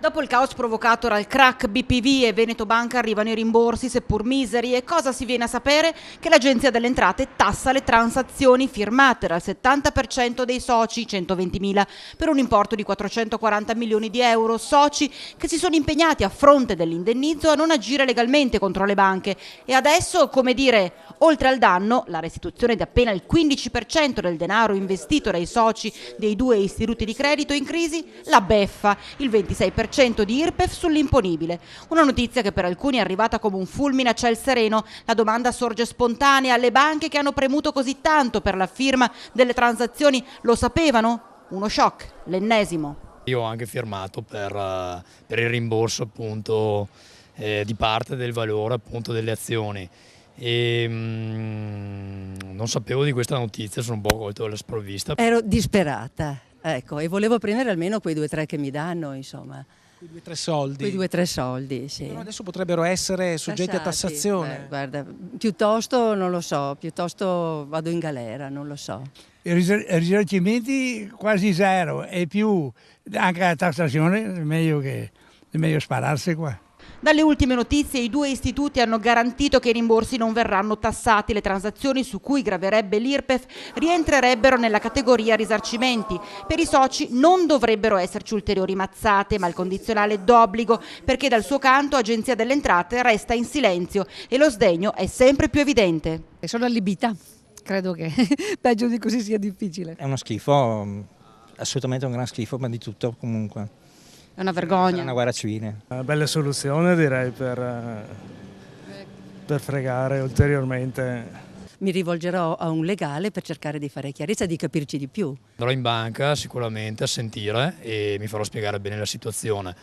Dopo il caos provocato dal crack BPV e Veneto Banca arrivano i rimborsi, seppur miseri, e cosa si viene a sapere? Che l'Agenzia delle Entrate tassa le transazioni firmate dal 70% dei soci, 120.000, per un importo di 440 milioni di euro, soci che si sono impegnati a fronte dell'indennizzo a non agire legalmente contro le banche e adesso, come dire, oltre al danno, la restituzione di appena il 15% del denaro investito dai soci dei due istituti di credito in crisi, la beffa, il 26% di IRPEF sull'imponibile. Una notizia che per alcuni è arrivata come un fulmine a ciel sereno. La domanda sorge spontanea: le banche che hanno premuto così tanto per la firma delle transazioni lo sapevano? Uno shock, l'ennesimo. Io ho anche firmato per il rimborso appunto di parte del valore appunto delle azioni e non sapevo di questa notizia, sono un po' colto alla sprovvista. Ero disperata, ecco, e volevo prendere almeno quei 2-3 che mi danno, insomma. Quei 2-3 soldi. Quei 2-3 soldi, sì. Però adesso potrebbero essere soggetti a Tassati. tassazione. Guarda, piuttosto non lo so, piuttosto vado in galera, non lo so. I risarcimenti quasi zero e più anche la tassazione, è meglio spararsi qua. Dalle ultime notizie i due istituti hanno garantito che i rimborsi non verranno tassati. Le transazioni su cui graverebbe l'IRPEF rientrerebbero nella categoria risarcimenti. Per i soci non dovrebbero esserci ulteriori mazzate, ma il condizionale d'obbligo, perché dal suo canto Agenzia delle Entrate resta in silenzio e lo sdegno è sempre più evidente. Sono allibita, credo che peggio di così sia difficile. È uno schifo, assolutamente un gran schifo, ma di tutto comunque. È una È vergogna. una guerra civile. Una bella soluzione direi per fregare ulteriormente. Mi rivolgerò a un legale per cercare di fare chiarezza e di capirci di più. Andrò in banca sicuramente a sentire e mi farò spiegare bene la situazione.